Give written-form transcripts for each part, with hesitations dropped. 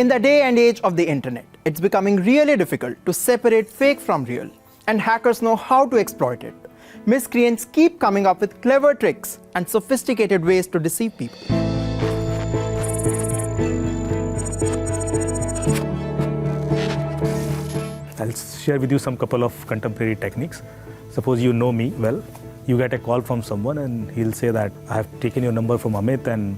In the day and age of the internet, it's becoming really difficult to separate fake from real, and hackers know how to exploit it. Miscreants keep coming up with clever tricks and sophisticated ways to deceive people. I'll share with you some couple of contemporary techniques. Suppose you know me well, you get a call from someone and he'll say that I have taken your number from Amit and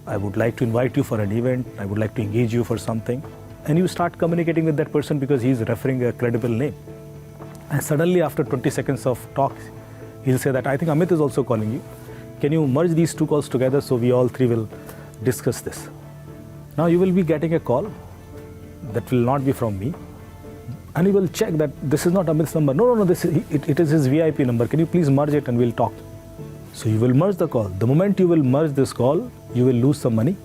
I would like to invite you for an event, I would like to engage you for something. And you start communicating with that person because he's referring a credible name. And suddenly after 20 seconds of talk, he'll say that I think Amit is also calling you. Can you merge these two calls together so we all three will discuss this? Now you will be getting a call that will not be from me. And you will check that this is not Amit's number. No, it is his VIP number. Can you please merge it and we'll talk? So you will merge the call. The moment you will merge this call, you will lose some money,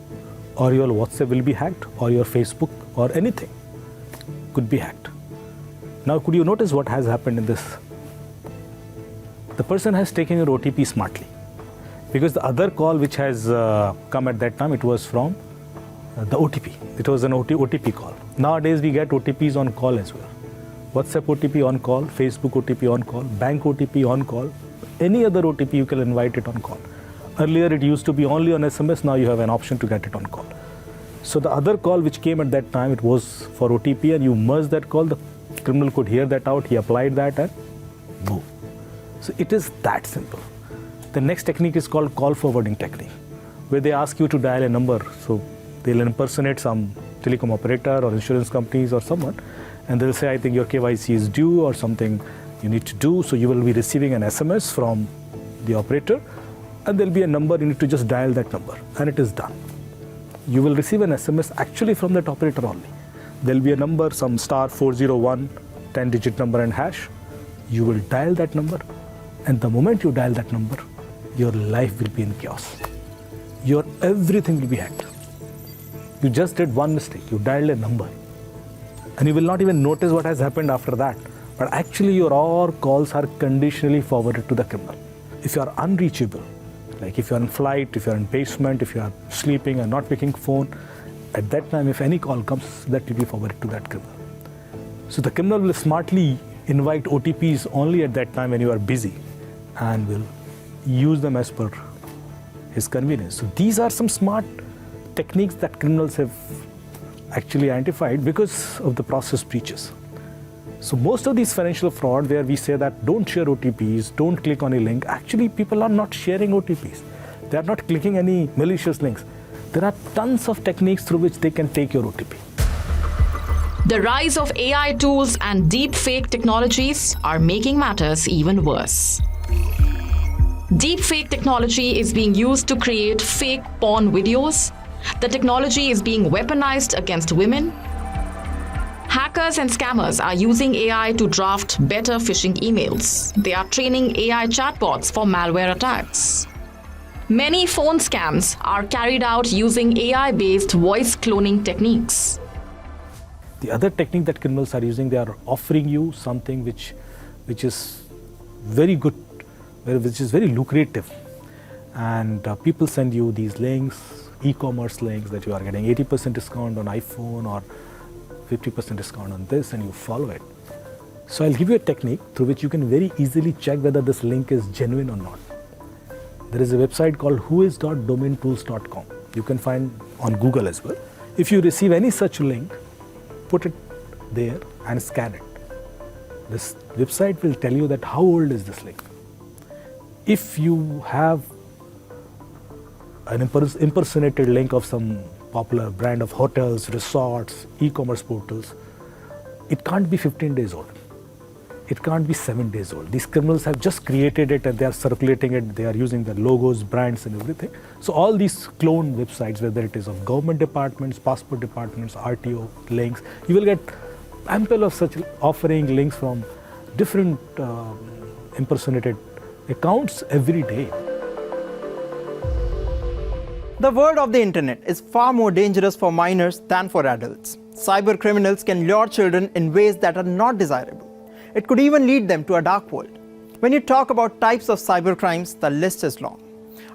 or your WhatsApp will be hacked, or your Facebook, or anything could be hacked. Now, could you notice what has happened in this? The person has taken your OTP smartly, because the other call which has come at that time, it was from the OTP. It was an OTP call. Nowadays, we get OTPs on call as well. WhatsApp OTP on call, Facebook OTP on call, bank OTP on call, any other OTP you can invite it on call. Earlier it used to be only on SMS, now you have an option to get it on call. So the other call which came at that time, it was for OTP and you merged that call, the criminal could hear that out, he applied that and boom. So it is that simple. The next technique is called call forwarding technique, where they ask you to dial a number. So they'll impersonate some telecom operator or insurance companies or someone, and they'll say, I think your KYC is due or something you need to do. So you will be receiving an SMS from the operator, and there'll be a number, you need to just dial that number, and it is done. You will receive an SMS actually from that operator only. There'll be a number, some star 401, 10-digit number and hash. You will dial that number, and the moment you dial that number, your life will be in chaos. Your everything will be hacked. You just did one mistake, you dialed a number, and you will not even notice what has happened after that. But actually your all calls are conditionally forwarded to the criminal. If you are unreachable, like if you are in flight, if you are in basement, if you are sleeping and not picking phone, at that time if any call comes, that will be forwarded to that criminal. So the criminal will smartly invite OTPs only at that time when you are busy and will use them as per his convenience. So these are some smart techniques that criminals have actually identified because of the process breaches. So most of these financial fraud where we say that don't share OTPs, don't click on a link, actually people are not sharing OTPs. They are not clicking any malicious links. There are tons of techniques through which they can take your OTP. The rise of AI tools and deep fake technologies are making matters even worse. Deep fake technology is being used to create fake porn videos. The technology is being weaponized against women. Hackers and scammers are using AI to draft better phishing emails. They are training AI chatbots for malware attacks. Many phone scams are carried out using AI-based voice cloning techniques. The other technique that criminals are using, they are offering you something which is very good, which is very lucrative. And people send you these links, e-commerce links, that you are getting 80% discount on iPhone or 50% discount on this, and you follow it. So I'll give you a technique through which you can very easily check whether this link is genuine or not. There is a website called whois.domaintools.com. You can find on Google as well. If you receive any such link, put it there and scan it. This website will tell you that how old is this link. If you have an impersonated link of some popular brand of hotels, resorts, e-commerce portals, it can't be 15 days old. It can't be 7 days old. These criminals have just created it and they are circulating it. They are using the logos, brands and everything. So all these clone websites, whether it is of government departments, passport departments, RTO links, you will get ample of such offering links from different impersonated accounts every day. The world of the internet is far more dangerous for minors than for adults. Cybercriminals can lure children in ways that are not desirable. It could even lead them to a dark world. When you talk about types of cybercrimes, the list is long.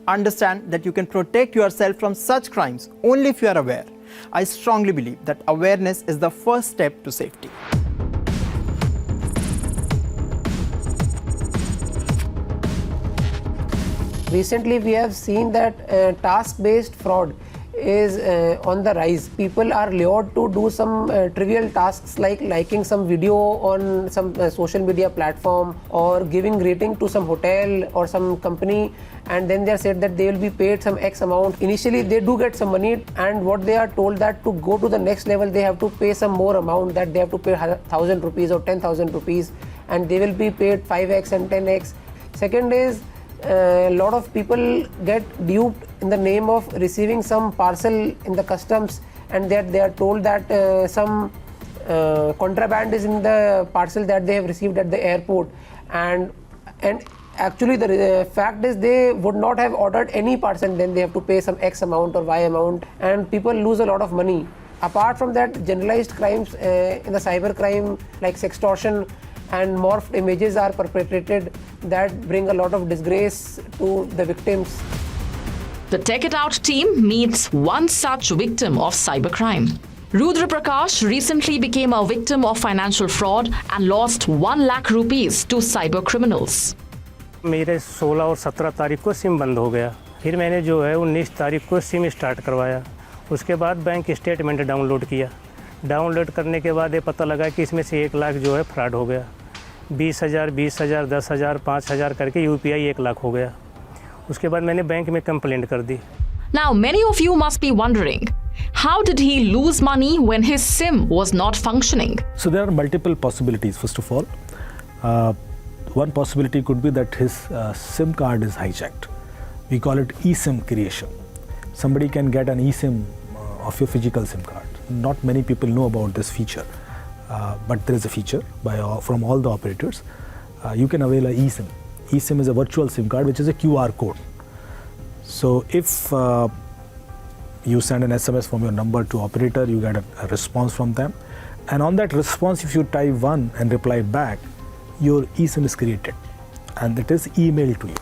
Understand that you can protect yourself from such crimes only if you are aware I strongly believe that awareness is the first step to safety. Recently, we have seen that task-based fraud is on the rise. People are lured to do some trivial tasks like liking some video on some social media platform or giving rating to some hotel or some company, and then they are said that they will be paid some X amount. Initially, they do get some money, and what they are told that to go to the next level, they have to pay some more amount, that they have to pay 1,000 rupees or 10,000 rupees, and they will be paid 5x and 10x. Second is, a lot of people get duped in the name of receiving some parcel in the customs, and that they are told that some contraband is in the parcel that they have received at the airport, and actually the fact is they would not have ordered any parcel, then they have to pay some X amount or Y amount, and people lose a lot of money. Apart from that, generalized crimes in the cyber crime like sextortion and morphed images are perpetrated that bring a lot of disgrace to the victims. The Tech It Out team meets one such victim of cybercrime. Rudra Prakash recently became a victim of financial fraud and lost 1 lakh rupees to cybercriminals. मेरे 16 और 17 तारीख को SIM बंद हो गया। फिर मैंने जो है 19 तारीख को सिम स्टार्ट करवाया। उसके बाद बैंक स्टेटमेंट डाउनलोड किया। डाउनलोड करने के बाद ये पता लगा कि इसमें से 1 लाख जो है फ्रॉड हो गया। 20,000, 20,000, 10,000, 5,000 करके यूपीआई 1 लाख हो गया। उसके बाद मैंने बैंक में कंप्लेंट कर दी। Now, many of you must be wondering, how did he lose money when his SIM was not functioning? So there are multiple possibilities. First of all, one possibility could be that his SIM card is hijacked. We call it eSIM creation. Somebody can get an eSIM of your physical SIM card. Not many people know about this feature, but there is a feature from all the operators. You can avail a eSIM. eSIM is a virtual SIM card, which is a QR code. So if you send an SMS from your number to operator, you get a response from them, and on that response, if you type 1 and reply back, your eSIM is created, and it is emailed to you.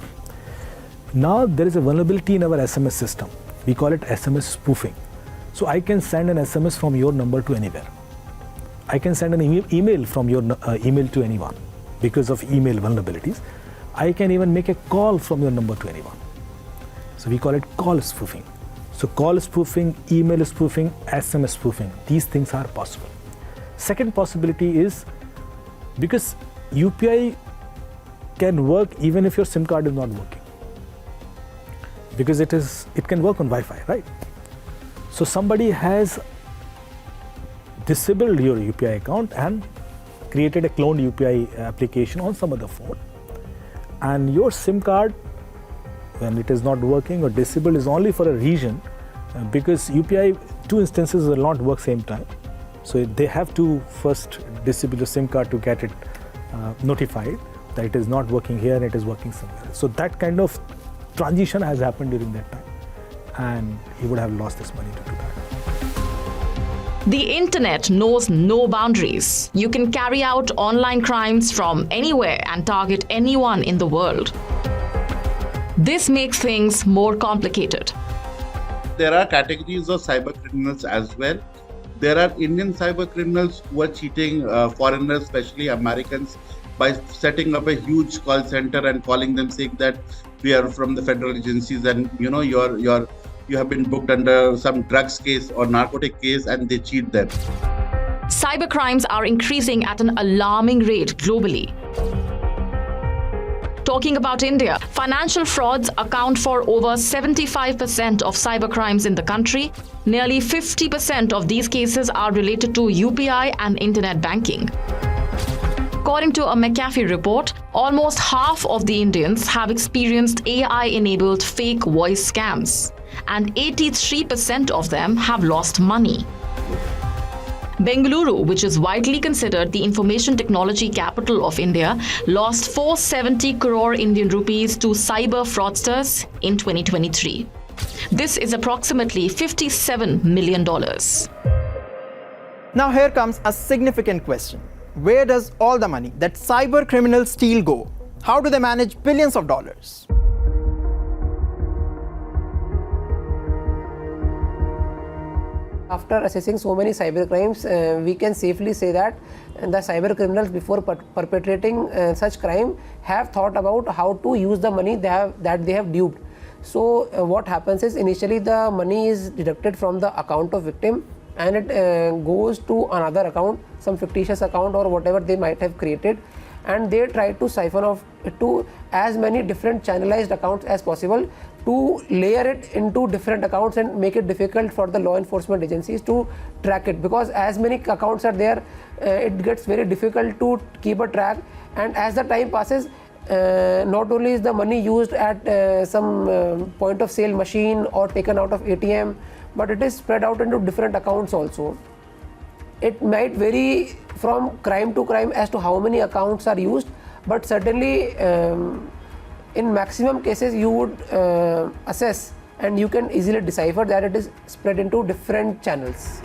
Now there is a vulnerability in our SMS system. We call it SMS spoofing. So I can send an SMS from your number to anywhere. I can send an email from your email to anyone because of email vulnerabilities. I can even make a call from your number to anyone. So we call it call spoofing. So call spoofing, email spoofing, SMS spoofing, these things are possible. Second possibility is, because UPI can work even if your SIM card is not working, because it can work on Wi-Fi, right? So somebody has disabled your UPI account and created a cloned UPI application on some other phone, and your SIM card, when it is not working or disabled, is only for a region, because UPI, 2 instances will not work same time. So they have to first disable the SIM card to get it notified that it is not working here and it is working somewhere else. So that kind of transition has happened during that time, and he would have lost this money to do that. The internet knows no boundaries. You can carry out online crimes from anywhere and target anyone in the world. This makes things more complicated. There are categories of cyber criminals as well. There are Indian cyber criminals who are cheating foreigners, especially Americans, by setting up a huge call center and calling them, saying that we are from the federal agencies and you have been booked under some drugs case or narcotic case, and they cheat them. Cybercrimes are increasing at an alarming rate globally. Talking about India, financial frauds account for over 75% of cybercrimes in the country. Nearly 50% of these cases are related to UPI and internet banking. According to a McAfee report, almost half of the Indians have experienced AI-enabled fake voice scams, and 83% of them have lost money. Bengaluru, which is widely considered the information technology capital of India, lost 470 crore Indian rupees to cyber fraudsters in 2023. This is approximately $57 million. Now here comes a significant question. Where does all the money that cyber criminals steal go? How do they manage billions of dollars? After assessing so many cyber crimes, we can safely say that the cyber criminals, before perpetrating such crime, have thought about how to use the money that they have duped. So what happens is, initially the money is deducted from the account of victim and it goes to another account, some fictitious account or whatever they might have created, and they try to siphon off to as many different channelized accounts as possible, to layer it into different accounts and make it difficult for the law enforcement agencies to track it, because as many accounts are there, it gets very difficult to keep a track. And as the time passes, not only is the money used at some point of sale machine or taken out of ATM, but it is spread out into different accounts also. It might vary from crime to crime as to how many accounts are used, but certainly in maximum cases you would assess and you can easily decipher that it is spread into different channels.